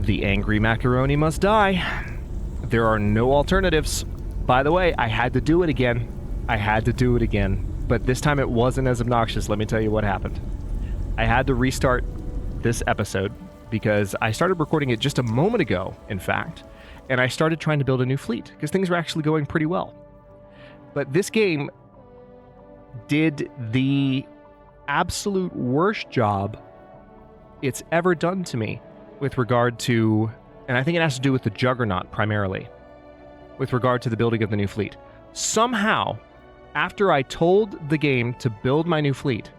The angry macaroni must die. There are no alternatives. By the way, I had to do it again. But this time it wasn't as obnoxious. Let me tell you what happened. I had to restart this episode because I started recording it just a moment ago, in fact, and I started trying to build a new fleet because things were actually going pretty well. But this game did the absolute worst job it's ever done to me with regard to, and I think it has to do with the Juggernaut primarily, with regard to the building of the new fleet. Somehow, after I told the game to build my new fleet,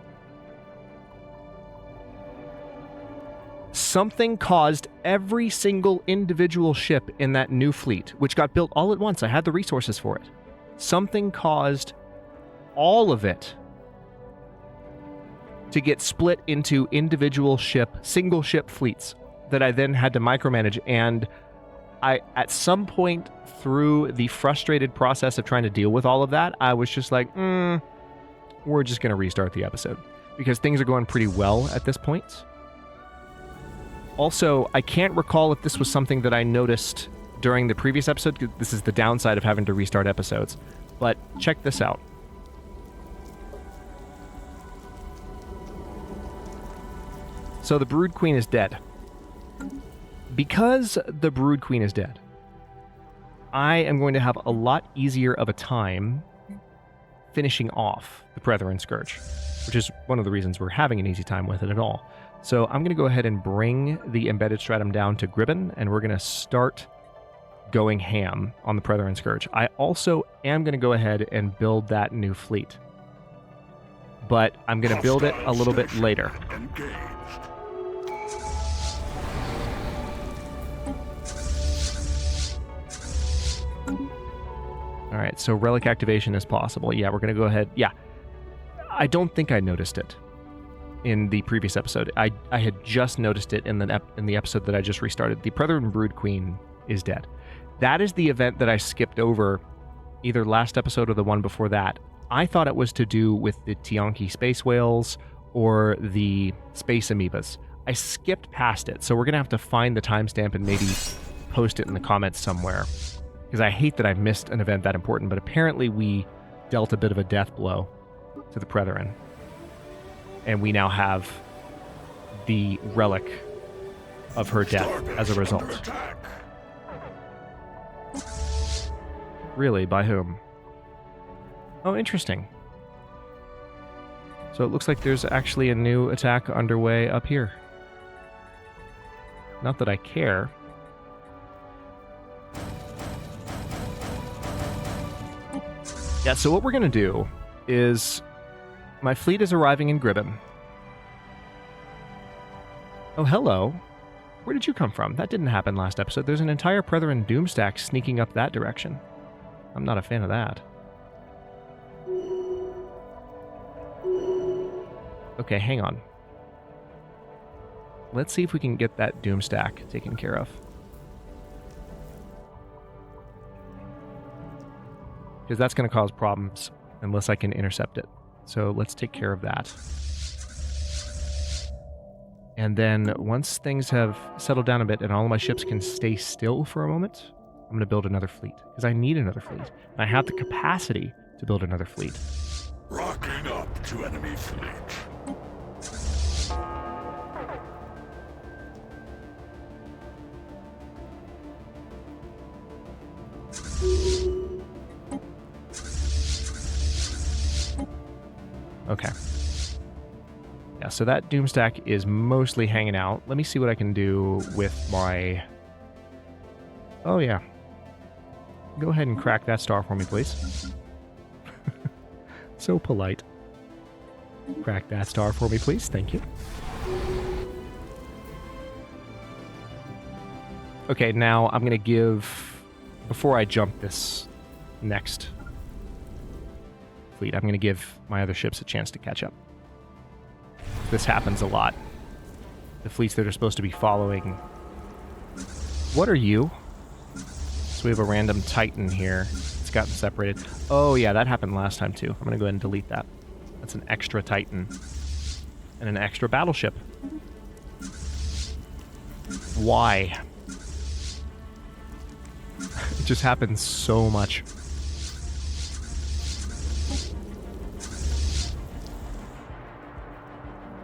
something caused every single individual ship in that new fleet, which got built all at once. I had the resources for it. Something caused all of it to get split into individual ship, single ship fleets that I then had to micromanage. And I, at some point through the frustrated process of trying to deal with all of that, I was just like, we're just going to restart the episode because things are going pretty well at this point. Also, I can't recall if this was something that I noticed during the previous episode. This is the downside of having to restart episodes. But check this out. So the Brood Queen is dead. Because the Brood Queen is dead, I am going to have a lot easier of a time finishing off the Brethren Scourge, which is one of the reasons we're having an easy time with it at all. So I'm going to go ahead and bring the embedded stratum down to Gribbon, and we're going to start going ham on the Brethren Scourge. I also am going to go ahead and build that new fleet, but I'm going to build it a little bit later. All right, so relic activation is possible. Yeah, we're going to go ahead. Yeah, I don't think I noticed it in the previous episode. I had just noticed it in the episode that I just restarted. The Brethren Brood Queen is dead. That is the event that I skipped over either last episode or the one before that. I thought it was to do with the Tianki space whales or the space amoebas. I skipped past it, so we're going to have to find the timestamp and maybe post it in the comments somewhere, because I hate that I missed an event that important, but apparently we dealt a bit of a death blow to the Brethren. And we now have the relic of her death as a result. Really? By whom? Oh, interesting. So it looks like there's actually a new attack underway up here. Not that I care. Yeah, so what we're going to do is... my fleet is arriving in Gribbon. Oh, hello. Where did you come from? That didn't happen last episode. There's an entire Brethren doomstack sneaking up that direction. I'm not a fan of that. Okay, hang on. Let's see if we can get that doomstack taken care of. Because that's going to cause problems unless I can intercept it. So let's take care of that. And then once things have settled down a bit and all of my ships can stay still for a moment, I'm going to build another fleet. Because I need another fleet. And I have the capacity to build another fleet. Rocking up to enemy fleet. Okay. Yeah, so that doomstack is mostly hanging out. Let me see what I can do with my... oh, yeah. Go ahead and crack that star for me, please. So polite. Crack that star for me, please. Thank you. Okay, now I'm going to give... before I jump this next fleet, I'm going to give my other ships a chance to catch up. This happens a lot. The fleets that are supposed to be following... what are you? So we have a random Titan here. It's gotten separated. Oh yeah, that happened last time too. I'm going to go ahead and delete that. That's an extra Titan. And an extra battleship. Why? just happens so much.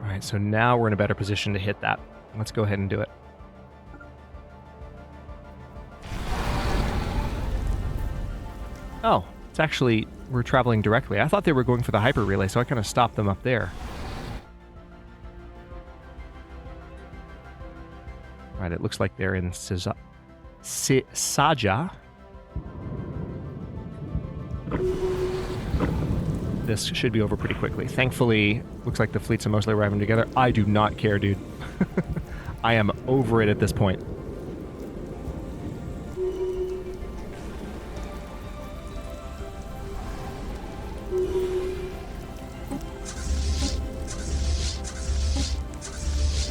All right, so now we're in a better position to hit that. Let's go ahead and do it. Oh, it's actually, we're traveling directly. I thought they were going for the hyper relay, so I kind of stopped them up there. All right, it looks like they're in Saja. This should be over pretty quickly. Thankfully, looks like the fleets are mostly arriving together. I do not care, dude. I am over it at this point.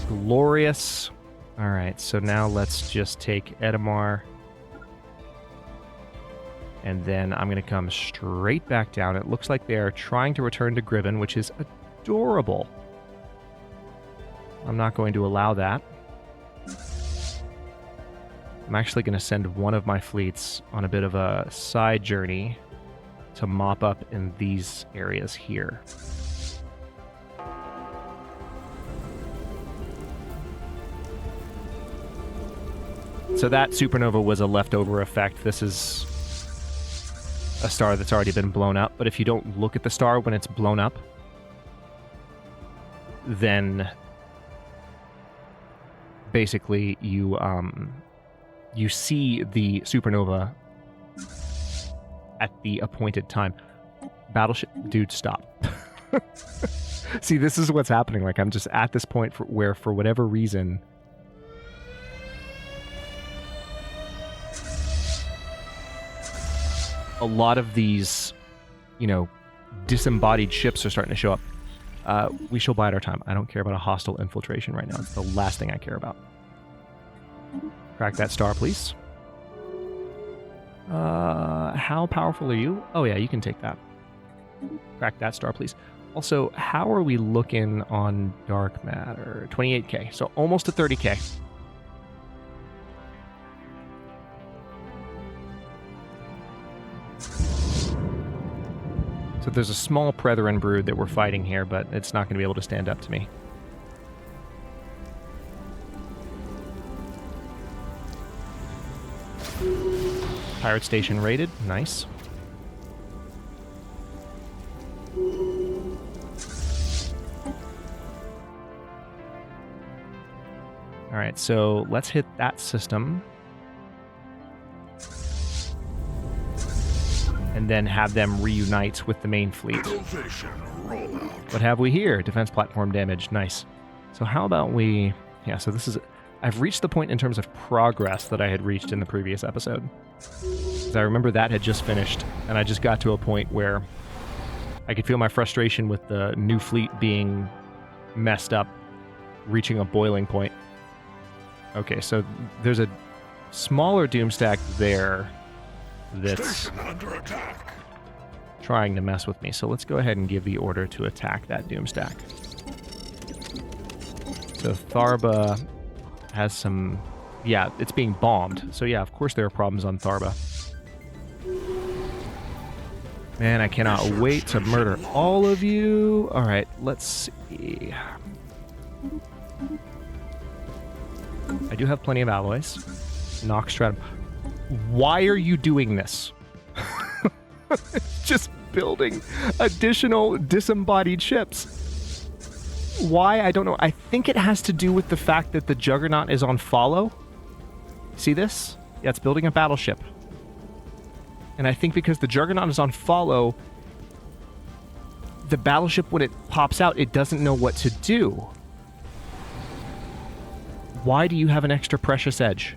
Glorious. All right, so now let's just take Edamar. And then I'm going to come straight back down. It looks like they are trying to return to Griven, which is adorable. I'm not going to allow that. I'm actually going to send one of my fleets on a bit of a side journey to mop up in these areas here. So that supernova was a leftover effect. This is a star that's already been blown up, but if you don't look at the star when it's blown up, then basically you see the supernova at the appointed time. Battleship, dude, stop. See, this is what's happening. Like, I'm just at this point where, for whatever reason, a lot of these, you know, disembodied ships are starting to show up. We shall bide our time. I don't care about a hostile infiltration right now. It's the last thing I care about. Crack that star, please. How powerful are you? Oh yeah, you can take that. Crack that star, please. Also, how are we looking on dark matter? 28k, so almost to 30k. So there's a small Prethrin brood that we're fighting here, but it's not going to be able to stand up to me. Pirate station raided. Nice. All right, so let's hit that system. And then have them reunite with the main fleet. What have we here? Defense platform damage. Nice. So how about we... Yeah, so this is... I've reached the point in terms of progress that I had reached in the previous episode. Because I remember that had just finished, and I just got to a point where I could feel my frustration with the new fleet being messed up, reaching a boiling point. Okay, so there's a smaller doomstack there that's trying to mess with me. So let's go ahead and give the order to attack that doomstack. So Tharba has some... Yeah, it's being bombed. So yeah, of course there are problems on Tharba. Man, I cannot wait to murder all of you. All right, let's see. I do have plenty of alloys. Nox Stratum. Why are you doing this? Just building additional disembodied ships. Why? I don't know. I think it has to do with the fact that the Juggernaut is on follow. See this? Yeah, it's building a battleship. And I think because the Juggernaut is on follow, the battleship, when it pops out, it doesn't know what to do. Why do you have an extra precious edge?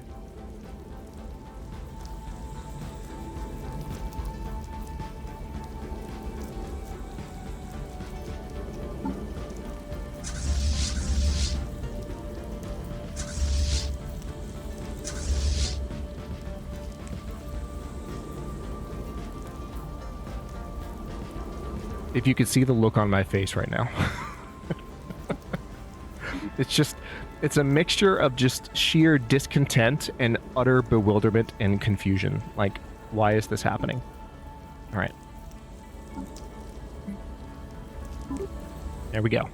If you could see the look on my face right now. It's a mixture of just sheer discontent and utter bewilderment and confusion. Like, Why is this happening? All right. There we go.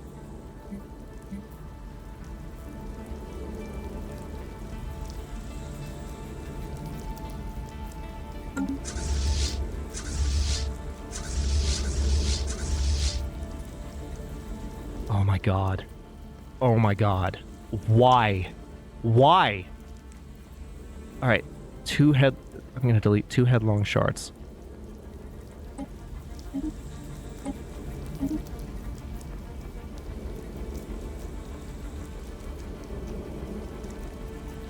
Oh my god. Oh my god. Why? Why? Alright. I'm going to delete 2 headlong shards.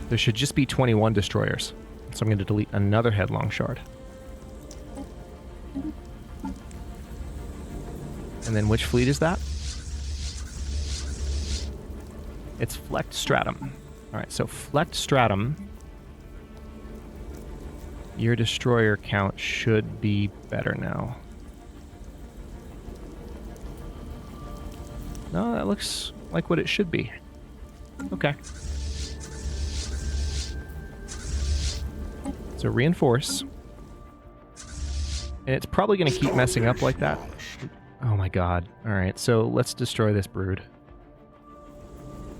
There should just be 21 destroyers. So I'm going to delete another headlong shard. And then which fleet is that? It's Flecked Stratum. Alright, so Flecked Stratum. Your destroyer count should be better now. No, that looks like what it should be. Okay. So reinforce. And it's probably going to keep messing up like that. Oh my god. Alright, so let's destroy this brood.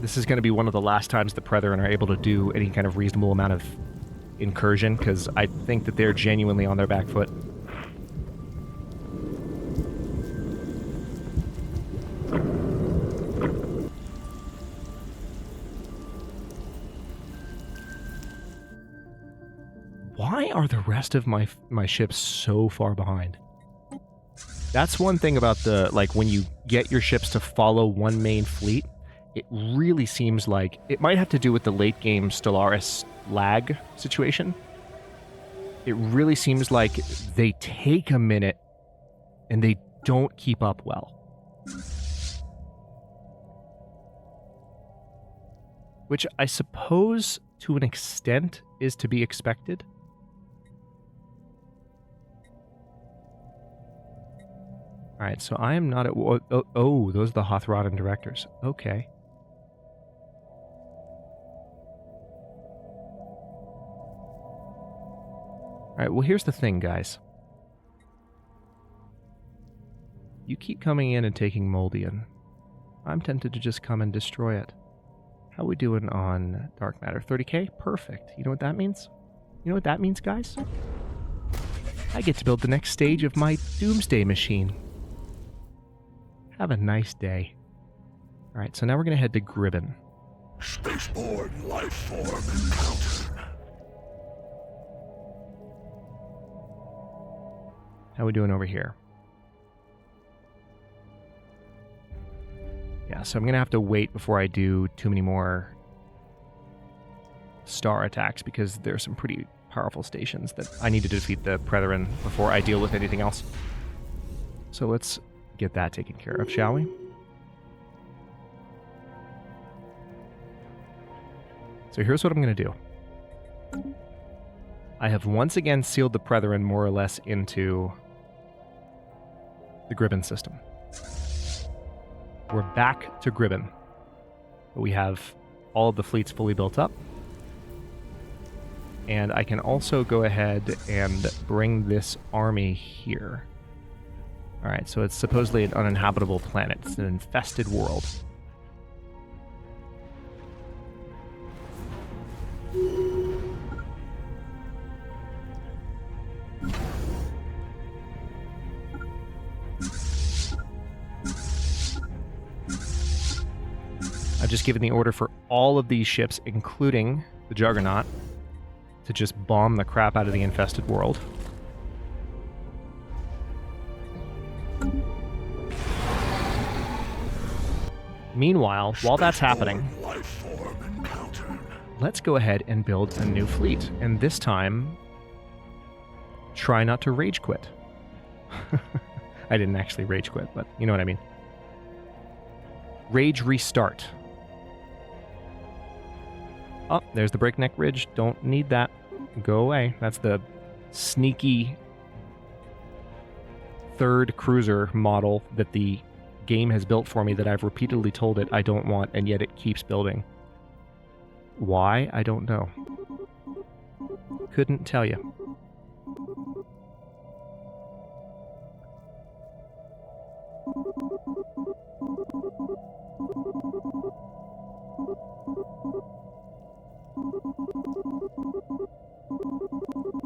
This is going to be one of the last times the Brethren are able to do any kind of reasonable amount of incursion, because I think that they're genuinely on their back foot. Why are the rest of my ships so far behind? That's one thing about the, like, when you get your ships to follow one main fleet, it really seems like it might have to do with the late game Stellaris lag situation. It really seems like they take a minute and they don't keep up well. Which I suppose to an extent is to be expected. Alright, so I am not at... Oh, those are the Hothrodden directors. Okay. Alright, well here's the thing, guys. You keep coming in and taking Moldian. I'm tempted to just come and destroy it. How we doing on Dark Matter? 30k? Perfect. You know what that means? You know what that means, guys? I get to build the next stage of my Doomsday machine. Have a nice day. Alright, so now we're going to head to Gribben. Spaceborne life form encountered. How we doing over here? Yeah, so I'm going to have to wait before I do too many more star attacks, because there's some pretty powerful stations that I need to defeat the Brethren before I deal with anything else. So let's get that taken care of, shall we? So here's what I'm going to do. I have once again sealed the Brethren more or less into the Gribben system. We're back to Gribben. We have all of the fleets fully built up. And I can also go ahead and bring this army here. Alright, so it's supposedly an uninhabitable planet. It's an infested world. I've just given the order for all of these ships, including the Juggernaut, to just bomb the crap out of the infested world. Meanwhile, while that's happening, let's go ahead and build a new fleet. And this time, try not to rage quit. I didn't actually rage quit, but you know what I mean. Rage restart. Oh, there's the breakneck ridge. Don't need that. Go away. That's the sneaky third cruiser model that the game has built for me that I've repeatedly told it I don't want, and yet it keeps building. Why? I don't know. Couldn't tell you.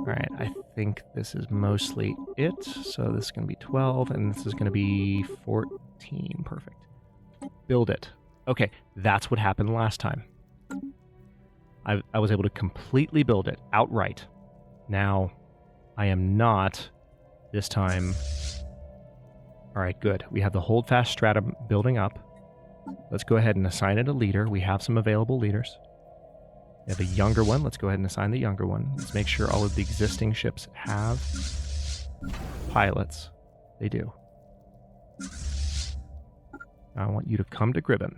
Alright, I think this is mostly it. So this is going to be 12, and this is going to be 14. Perfect. Build it. Okay, that's what happened last time. I was able to completely build it outright. Now, I am not this time. Alright, good. We have the holdfast stratum building up. Let's go ahead and assign it a leader. We have some available leaders. We have a younger one. Let's go ahead and assign the younger one. Let's make sure all of the existing ships have pilots. They do. I want you to come to Gribbon.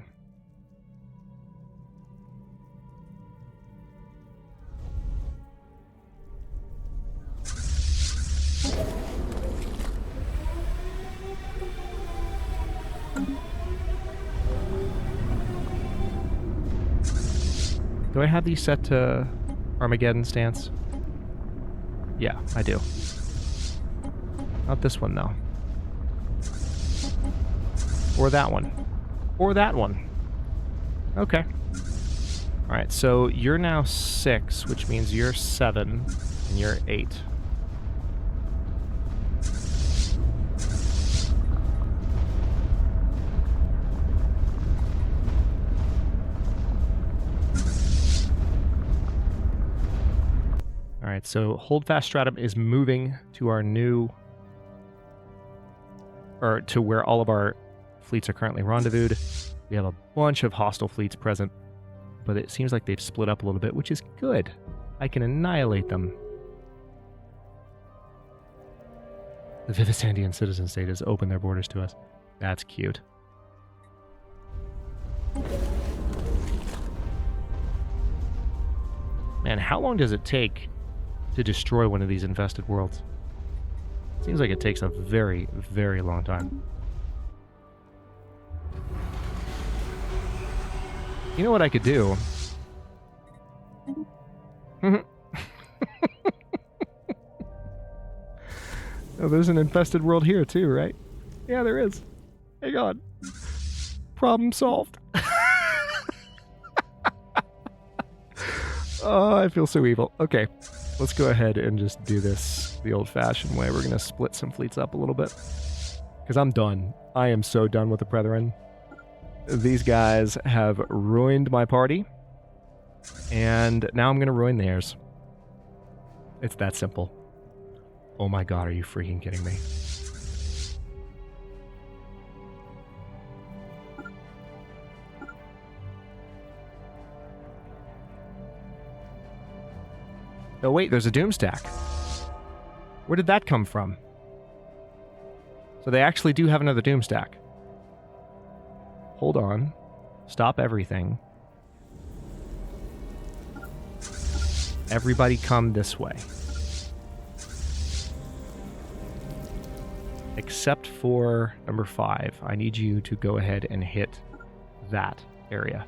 Do I have these set to Armageddon stance? Yeah, I do. Not this one, though. Or that one. Or that one. Okay. Alright, so you're now 6, which means you're 7, and you're 8. Alright, so Holdfast Stratum is moving to our new... or to where all of our fleets are currently rendezvoused. We have a bunch of hostile fleets present, but it seems like they've split up a little bit, which is good. I can annihilate them. The Vivisandian citizen state has opened their borders to us. That's cute. Man, how long does it take to destroy one of these infested worlds? Seems like it takes a very, very long time. You know what I could do? Oh, there's an infested world here too, right? Yeah, there is. Hang on. Problem solved. Oh, I feel so evil. Okay, let's go ahead and just do this the old-fashioned way. We're going to split some fleets up a little bit. Because I'm done. I am so done with the Brethren. These guys have ruined my party. And now I'm going to ruin theirs. It's that simple. Oh my god, are you freaking kidding me? Oh wait, there's a doomstack. Where did that come from? So they actually do have another doomstack. Hold on. Stop everything. Everybody come this way. Except for number 5. I need you to go ahead and hit that area.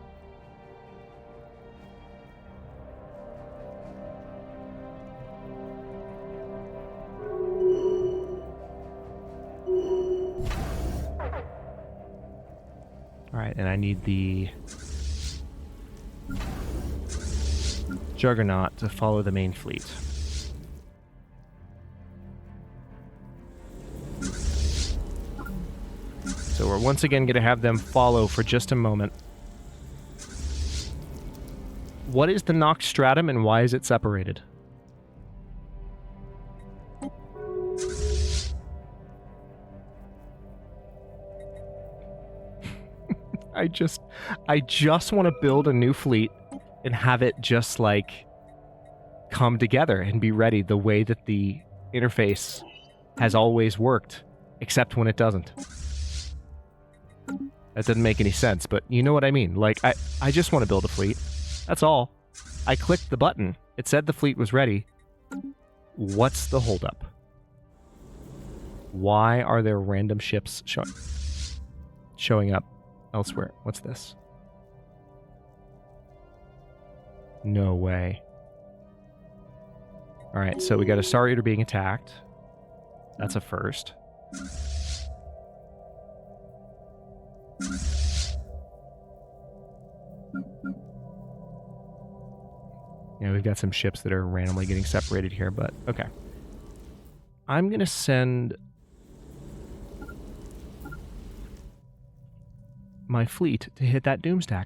Alright, and I need the Juggernaut to follow the main fleet. So we're once again going to have them follow for just a moment. What is the Noct Stratum and why is it separated? I just want to build a new fleet and have it just like come together and be ready the way that the interface has always worked, except when it doesn't. That doesn't make any sense, but you know what I mean. Like, I just want to build a fleet. That's all. I clicked the button. It said the fleet was ready. What's the holdup? Why are there random ships showing up elsewhere? What's this? No way. Alright, so we got a Star Eater being attacked. That's a first. Yeah, we've got some ships that are randomly getting separated here, but okay. I'm going to send my fleet to hit that doomstack.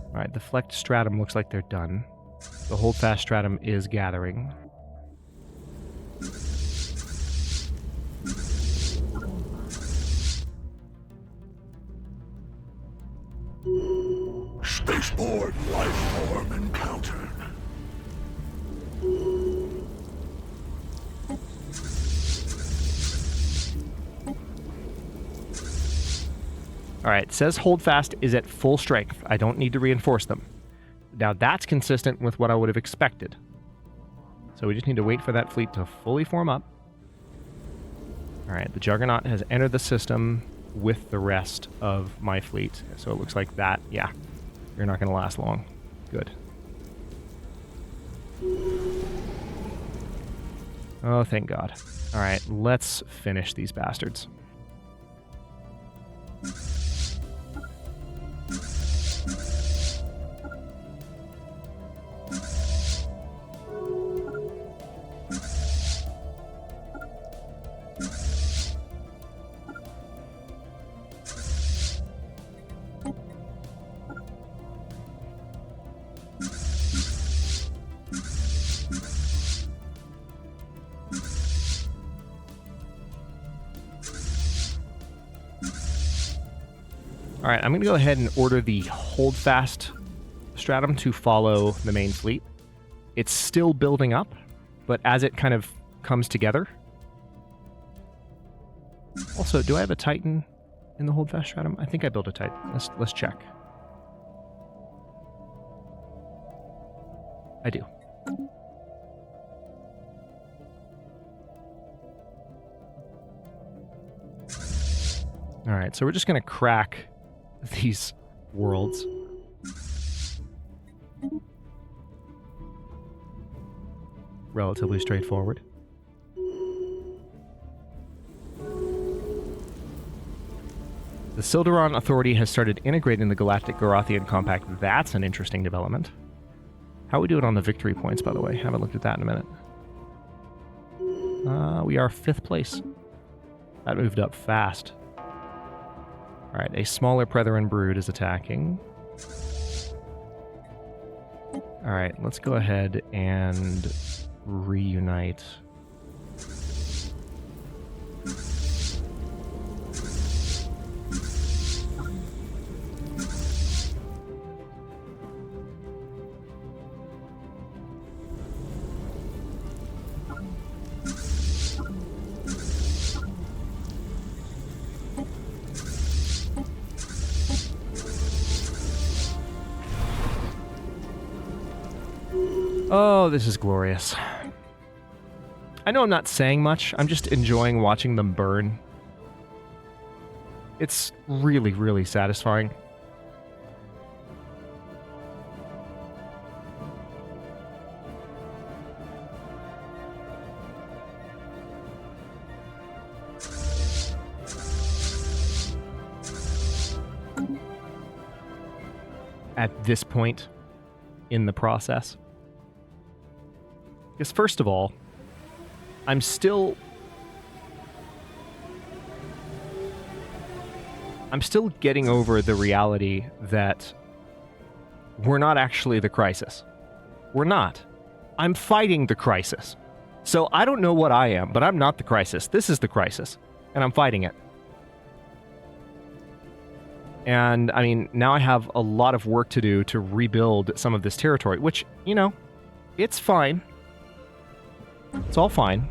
All right, the flecked stratum looks like they're done. The holdfast stratum is gathering. Spaceborne life form encountered. All right, it says holdfast is at full strength. I don't need to reinforce them. Now that's consistent with what I would have expected. So we just need to wait for that fleet to fully form up. All right, the Juggernaut has entered the system with the rest of my fleet. So it looks like that, yeah, you're not going to last long. Good. Oh, thank God. All right, let's finish these bastards. All right, I'm going to go ahead and order the holdfast stratum to follow the main fleet. It's still building up, but as it kind of comes together. Also, do I have a Titan in the holdfast stratum? I think I built a Titan. Let's check. I do. All right, so we're just going to crack these worlds. Relatively straightforward. The Sildaron Authority has started integrating the Galactic Garothian Compact. That's an interesting development. How are we doing on the victory points, by the way? Haven't looked at that in a minute. We are 5th place. That moved up fast. All right, a smaller Pretheran brood is attacking. All right, let's go ahead and reunite. Oh, this is glorious. I know I'm not saying much. I'm just enjoying watching them burn. It's really, really satisfying. At this point in the process. Because first of all, I'm still getting over the reality that we're not actually the crisis. We're not. I'm fighting the crisis. So I don't know what I am, but I'm not the crisis. This is the crisis, and I'm fighting it. And, I mean, now I have a lot of work to do to rebuild some of this territory, which, you know, it's fine. It's all fine.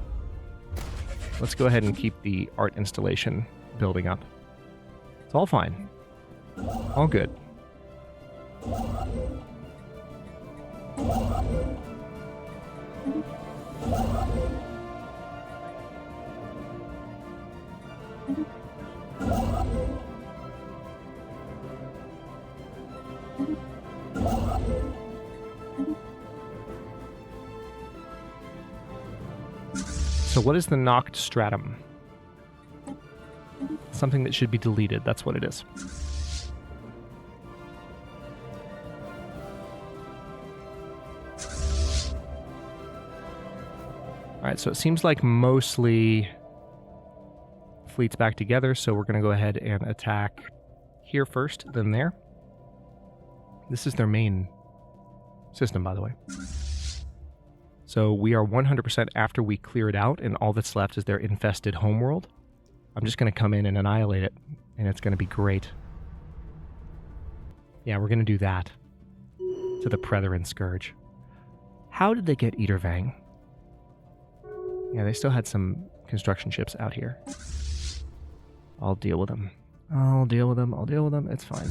Let's go ahead and keep the art installation building up. It's all fine. All good. So what is the knocked stratum? something that should be deleted. That's what it is. All right, so it seems like mostly fleet's back together, so we're going to go ahead and attack here first, then there. This is their main system, by the way. So we are 100% after we clear it out, and all that's left is their infested homeworld. I'm just going to come in and annihilate it, and it's going to be great. Yeah, we're going to do that to the Predator Scourge. How did they get Eatervang? Yeah, they still had some construction ships out here. I'll deal with them. I'll deal with them. It's fine.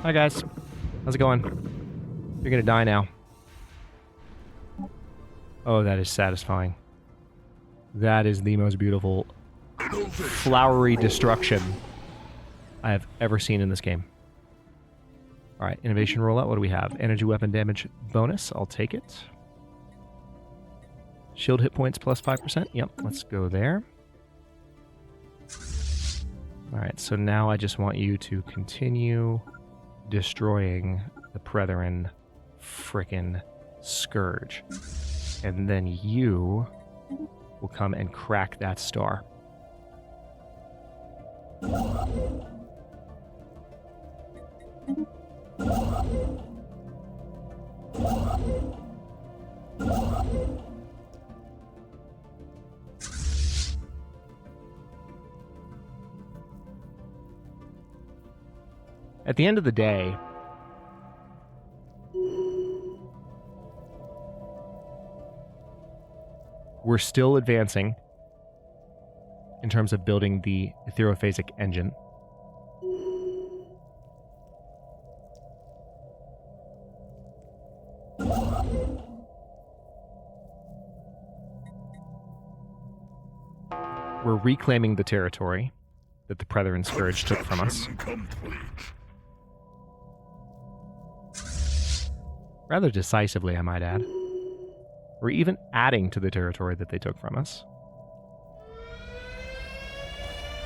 Hi, guys. How's it going? You're going to die now. Oh, that is satisfying. That is the most beautiful, flowery destruction I have ever seen in this game. All right, innovation rollout. What do we have? Energy weapon damage bonus. I'll take it. Shield hit points plus 5%. Yep, let's go there. Alright, so now I just want you to continue destroying the Predator frickin' Scourge. And then you will come and crack that star. At the end of the day, we're still advancing in terms of building the etherophasic engine. We're reclaiming the territory that the Predator and Scourge took from us. Rather decisively, I might add. We're even adding to the territory that they took from us.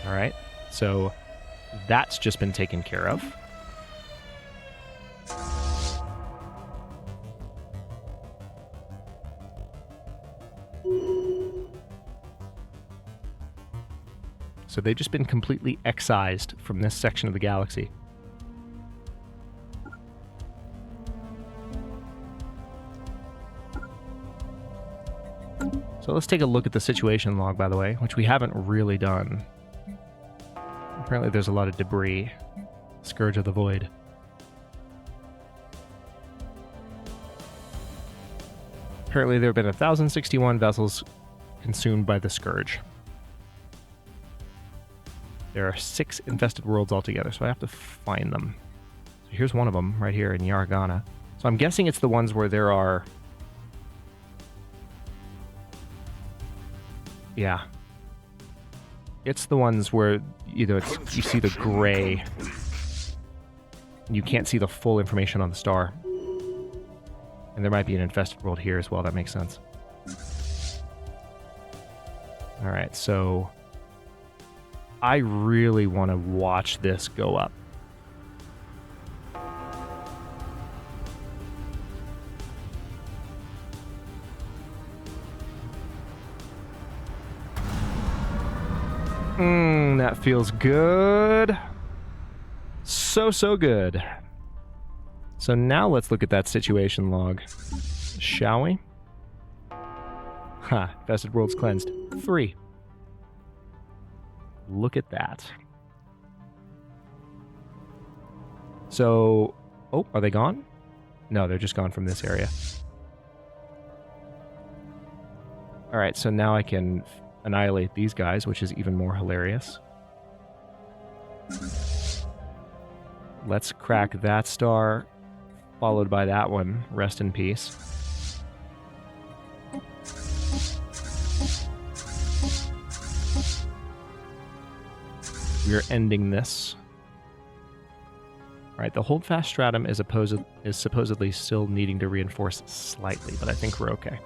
Alright, so that's just been taken care of. So they've just been completely excised from this section of the galaxy. So let's take a look at the situation log, by the way, which we haven't really done. Apparently there's a lot of debris. Scourge of the Void. Apparently there have been 1,061 vessels consumed by the Scourge. There are 6 infested worlds altogether, so I have to find them. So here's one of them, right here in Yargana. So I'm guessing it's the ones where there are... Yeah. It's the ones where either you see the gray, and you can't see the full information on the star. And there might be an infested world here as well, that makes sense. Alright, so I really want to watch this go up. That feels good. So good. So now let's look at that situation log. Shall we? Ha, infested worlds cleansed. 3. Look at that. So, oh, are they gone? No, they're just gone from this area. Alright, so now I can annihilate these guys, which is even more hilarious. Let's crack that star, followed by that one. Rest in peace. We are ending this. Alright, the holdfast stratum is supposedly still needing to reinforce slightly, but I think we're okay.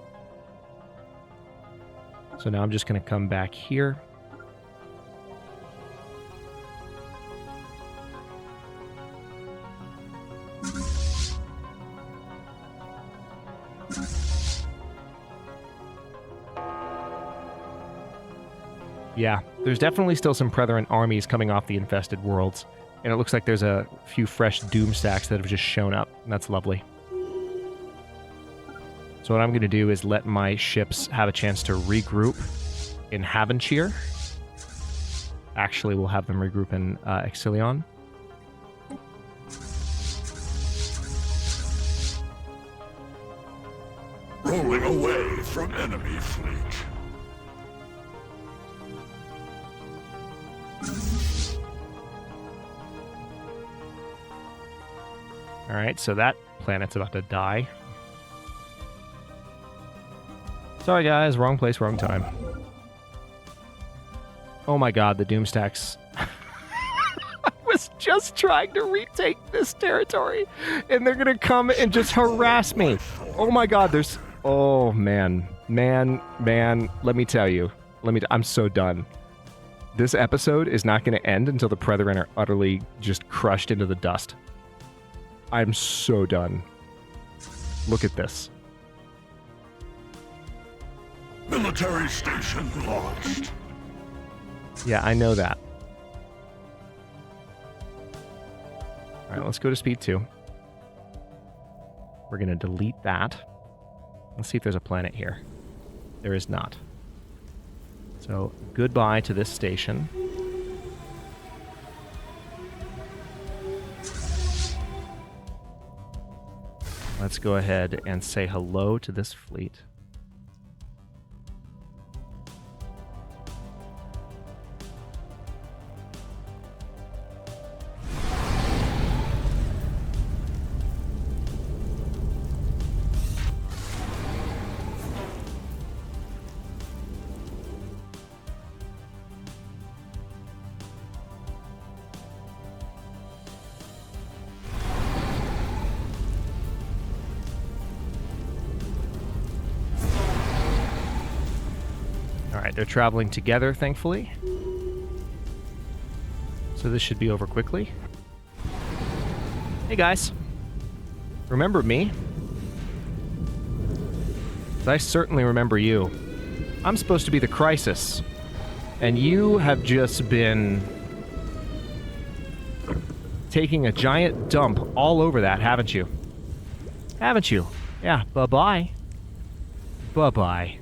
So now I'm just going to come back here. Yeah, there's definitely still some Preterite armies coming off the infested worlds, and it looks like there's a few fresh doomstacks that have just shown up, and that's lovely. So what I'm going to do is let my ships have a chance to regroup in Havencheer. Actually, we'll have them regroup in Exilion. Rolling away from enemy fleet. Alright, so that planet's about to die. Sorry guys, wrong place, wrong time. Oh my god, the doomstacks. I was just trying to retake this territory, and they're gonna come and just harass me. Oh my god, there's... Oh man. Man, let me tell you. I'm so done. This episode is not gonna end until the Preterite are utterly just crushed into the dust. I'm so done. Look at this. Military station launched. Yeah, I know that. Alright, let's go to speed 2. We're going to delete that. Let's see if there's a planet here. There is not. So, goodbye to this station. Let's go ahead and say hello to this fleet. They're traveling together, thankfully. So this should be over quickly. Hey guys. Remember me? 'Cause I certainly remember you. I'm supposed to be the Crisis. And you have just been taking a giant dump all over that, haven't you? Haven't you? Yeah, bye-bye. Bye-bye.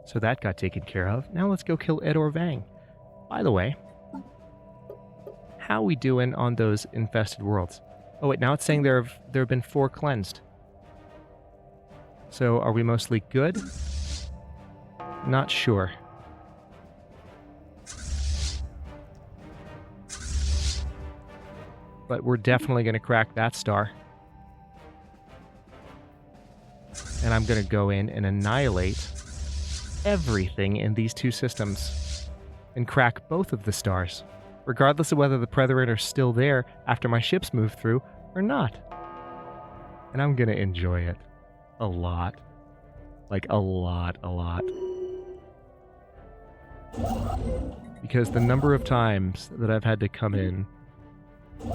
So that got taken care of. Now let's go kill Edor Vang. By the way, how we doing on those infested worlds? Oh wait, now it's saying there have been 4 cleansed. So are we mostly good? Not sure. But we're definitely going to crack that star. And I'm going to go in and annihilate everything in these 2 systems and crack both of the stars, regardless of whether the Preterite are still there after my ships move through or not. And I'm going to enjoy it a lot. Like a lot. Because the number of times that I've had to come in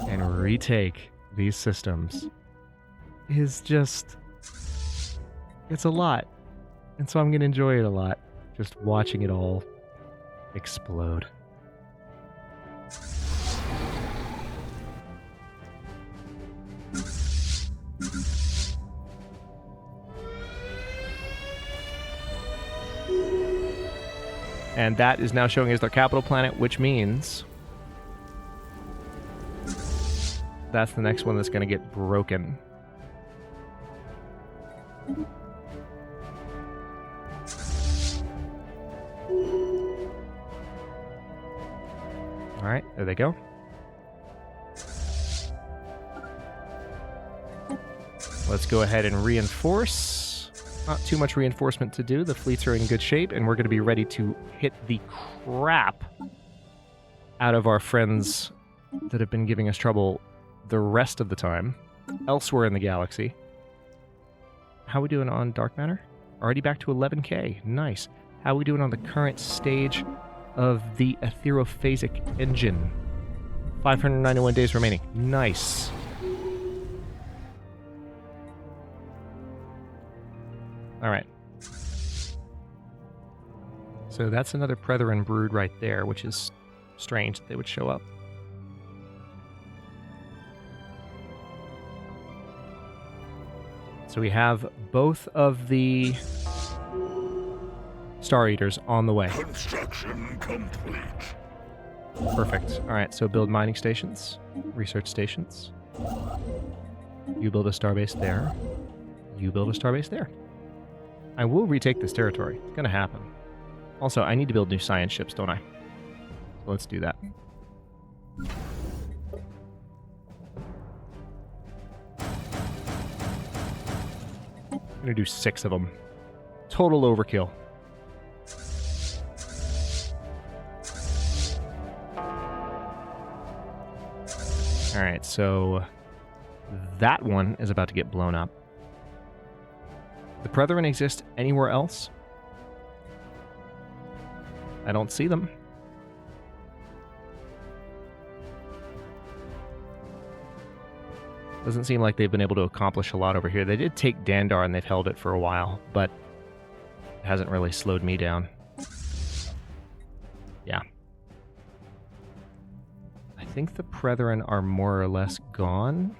and retake these systems is just... it's a lot. And so I'm going to enjoy it a lot, just watching it all explode. And that is now showing as their capital planet, which means that's the next one that's going to get broken. All right, there they go. Let's go ahead and reinforce. Not too much reinforcement to do. The fleets are in good shape, and we're going to be ready to hit the crap out of our friends that have been giving us trouble the rest of the time elsewhere in the galaxy. How are we doing on Dark Matter? Already back to 11k. Nice. How are we doing on the current stage of the etherophasic engine? 591 days remaining. Nice. Alright. So that's another Pretherin brood right there, which is strange that they would show up. So we have both of the Star Eaters on the way. Construction complete. Perfect. Alright, so build mining stations, research stations. You build a starbase there. You build a starbase there. I will retake this territory. It's gonna happen. Also, I need to build new science ships, don't I? So let's do that. I'm gonna do 6 of them. Total overkill. Alright, so that one is about to get blown up. The Pretherin exist anywhere else? I don't see them. Doesn't seem like they've been able to accomplish a lot over here. They did take Dandar and they've held it for a while, but it hasn't really slowed me down. Yeah. I think the Pretherin are more or less gone.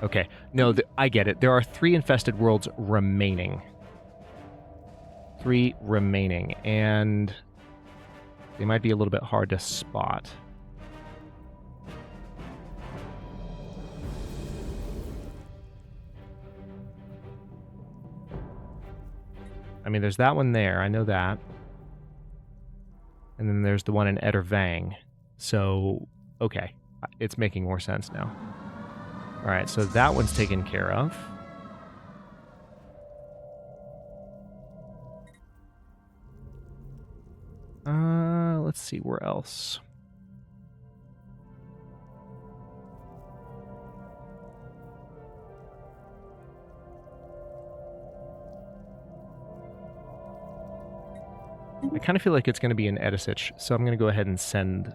Okay, no, I get it. There are 3 infested worlds remaining. 3 remaining, and they might be a little bit hard to spot. I mean, there's that one there, I know that. And then there's the one in Edervang. So, okay, it's making more sense now. Alright, so that one's taken care of. Let's see, where else? I kind of feel like it's going to be in Edisich, so I'm going to go ahead and send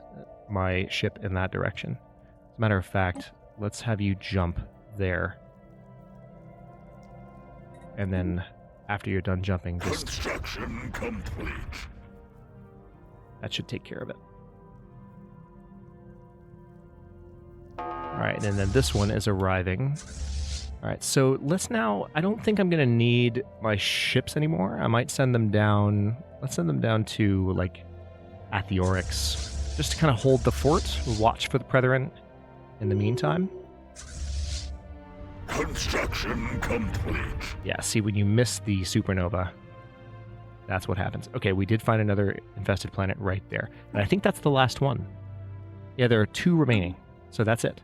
my ship in that direction. As a matter of fact, let's have you jump there. And then, after you're done jumping, just... Construction complete. That should take care of it. Alright, and then this one is arriving. Alright, so let's now... I don't think I'm going to need my ships anymore. I might send them down... Let's send them down to, like, Atheorix. Just to kind of hold the fort, watch for the Pretherin in the meantime. Construction complete. Yeah, see, when you miss the supernova, that's what happens. Okay, we did find another infested planet right there. And I think that's the last one. Yeah, there are 2 remaining. So that's it.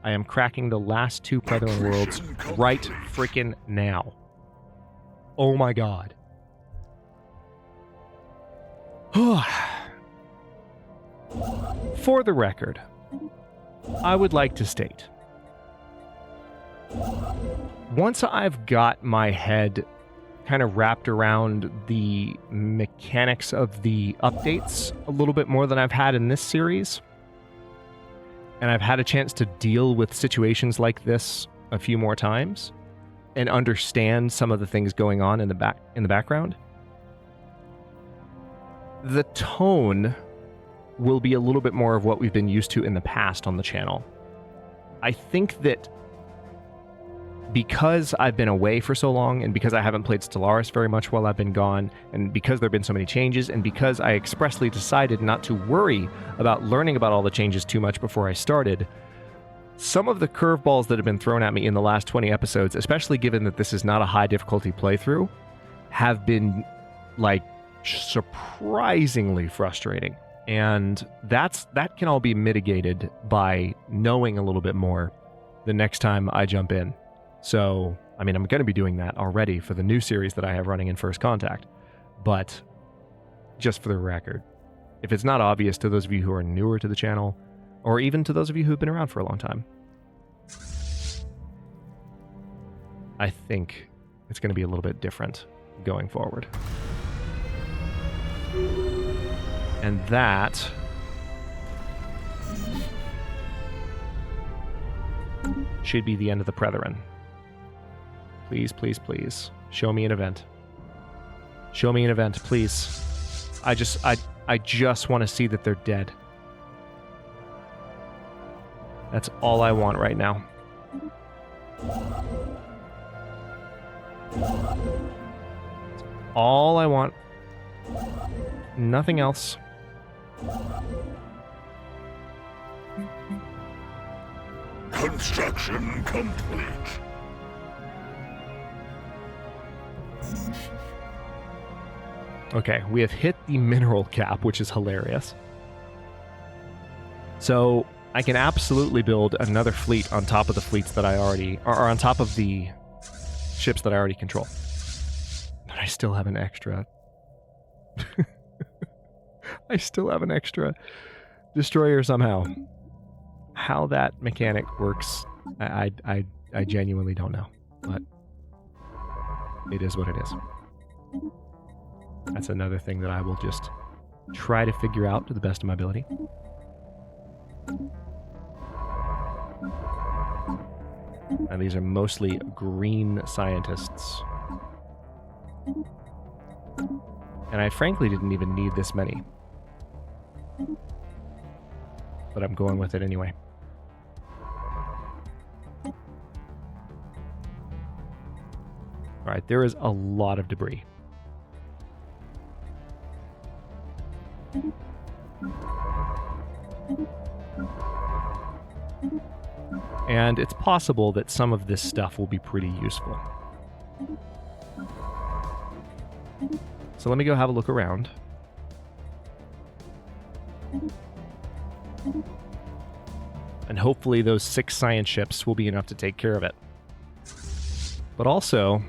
I am cracking the last 2 Pretherin worlds right freaking now. Oh my god. For the record, I would like to state, once I've got my head kind of wrapped around the mechanics of the updates a little bit more than I've had in this series, and I've had a chance to deal with situations like this a few more times and understand some of the things going on in the background, the tone will be a little bit more of what we've been used to in the past on the channel. I think that because I've been away for so long, and because I haven't played Stellaris very much while I've been gone, and because there have been so many changes, and because I expressly decided not to worry about learning about all the changes too much before I started, some of the curveballs that have been thrown at me in the last 20 episodes, especially given that this is not a high difficulty playthrough, have been, like, surprisingly frustrating. And that can all be mitigated by knowing a little bit more the next time I jump in. So, I mean, I'm going to be doing that already for the new series that I have running in First Contact. But, just for the record, if it's not obvious to those of you who are newer to the channel, or even to those of you who have been around for a long time, I think it's going to be a little bit different going forward. And that should be the end of the Brethren. Please, please, please. Show me an event. Show me an event, please. I just want to see that they're dead. That's all I want right now. That's all I want. Nothing else. Construction complete. Okay, we have hit the mineral cap, which is hilarious. So I can absolutely build another fleet on top of the fleets that I already, or on top of the ships that I already control. But I still have an extra. I still have an extra destroyer somehow. How that mechanic works, I genuinely don't know. But it is what it is. That's another thing that I will just try to figure out to the best of my ability. And these are mostly green scientists. And I frankly didn't even need this many. But I'm going with it anyway. Alright, there is a lot of debris. And it's possible that some of this stuff will be pretty useful. So let me go have a look around. And hopefully those 6 science ships will be enough to take care of it. But also,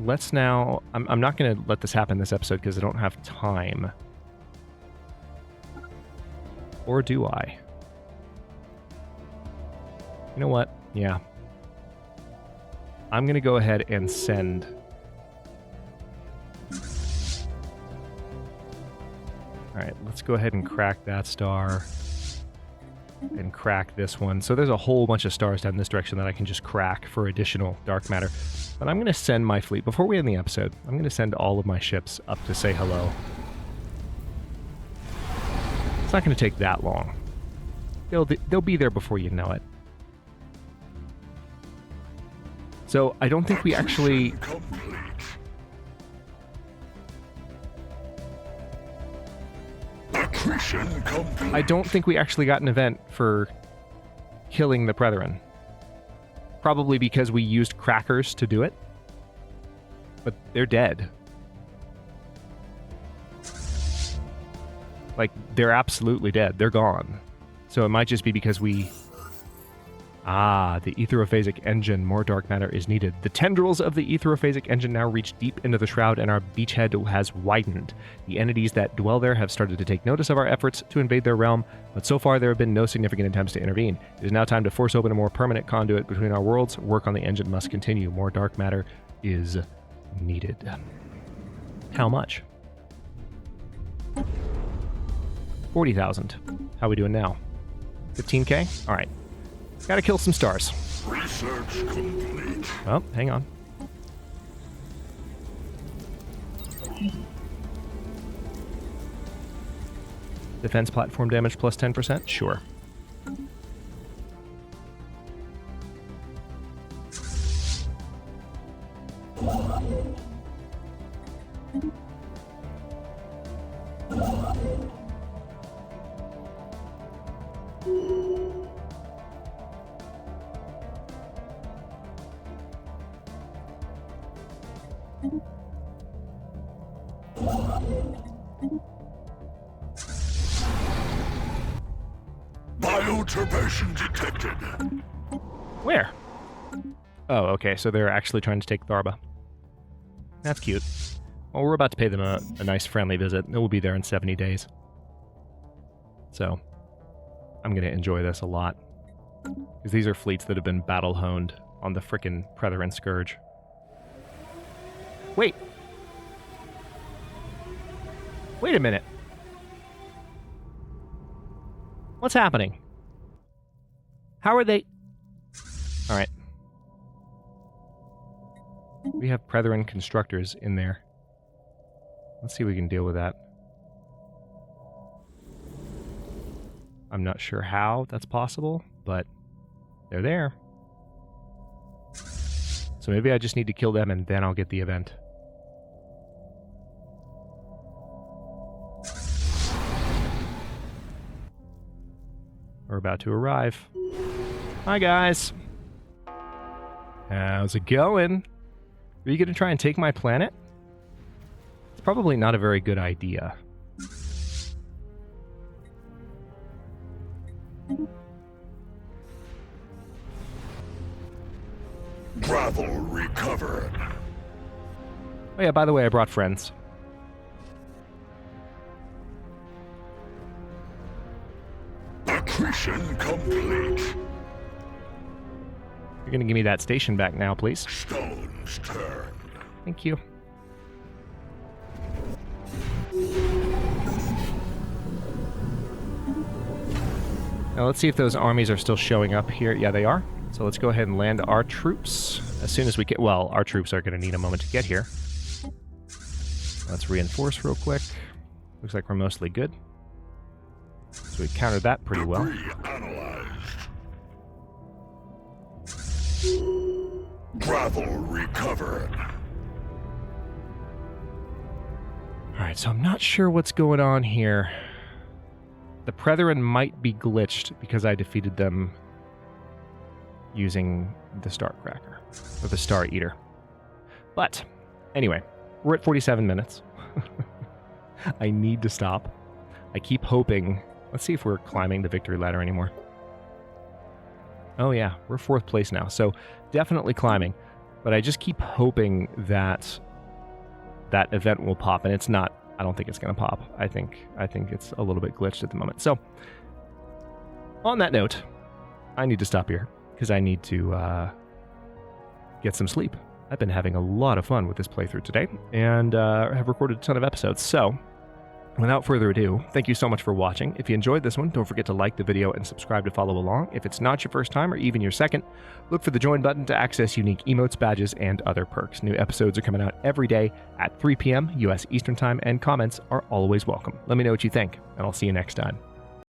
let's now... I'm not going to let this happen this episode because I don't have time. Or do I? You know what? Yeah. I'm going to go ahead and send... Alright, let's go ahead and crack that star. And crack this one. So there's a whole bunch of stars down this direction that I can just crack for additional dark matter. But I'm going to send my fleet, before we end the episode, I'm going to send all of my ships up to say hello. It's not going to take that long. They'll be there before you know it. So I don't think we actually... I don't think we actually got an event for killing the Brethren. Probably because we used crackers to do it. But they're dead. Like, they're absolutely dead. They're gone. So it might just be because we... Ah, the etherophasic engine. More dark matter is needed. The tendrils of the etherophasic engine now reach deep into the shroud, and our beachhead has widened. The entities that dwell there have started to take notice of our efforts to invade their realm, but so far there have been no significant attempts to intervene. It is now time to force open a more permanent conduit between our worlds. Work on the engine must continue. More dark matter is needed. How much? 40,000. How are we doing now? 15k? All right. Gotta kill some stars. Research complete. Oh, hang on. Defense platform damage plus 10%? Sure. Bioturbation detected. Where? Oh, okay, so they're actually trying to take Tharba. That's cute. Well, we're about to pay them a nice friendly visit. It will be there in 70 days. So, I'm going to enjoy this a lot. Because these are fleets that have been battle-honed on the frickin' Predator and Scourge. Wait. Wait a minute. What's happening? How are they... Alright. We have Pretheran constructors in there. Let's see if we can deal with that. I'm not sure how that's possible, but they're there. So maybe I just need to kill them and then I'll get the event. We're about to arrive. Hi, guys. How's it going? Are you going to try and take my planet? It's probably not a very good idea. Gravel recovered. Oh yeah, by the way, I brought friends. Accretion complete. You're going to give me that station back now, please. Stones turned. Thank you. Now let's see if those armies are still showing up here. Yeah, they are. So let's go ahead and land our troops as soon as we get... Well, our troops are going to need a moment to get here. Let's reinforce real quick. Looks like we're mostly good. So we countered that pretty well. Debris analyzed. Gravel recovered. Alright, so I'm not sure what's going on here. The Pretheran might be glitched because I defeated them using the Star Cracker, or the Star Eater. But, anyway, we're at 47 minutes. I need to stop. I keep hoping... Let's see if we're climbing the victory ladder anymore. Oh yeah, we're 4th place now, so definitely climbing. But I just keep hoping that that event will pop, and it's not. I don't think it's going to pop. I think it's a little bit glitched at the moment. So, on that note, I need to stop here, because I need to get some sleep. I've been having a lot of fun with this playthrough today, and have recorded a ton of episodes, so... Without further ado, thank you so much for watching. If you enjoyed this one, don't forget to like the video and subscribe to follow along. If it's not your first time or even your second, look for the join button to access unique emotes, badges, and other perks. New episodes are coming out every day at 3 p.m. US Eastern Time, and comments are always welcome. Let me know what you think, and I'll see you next time.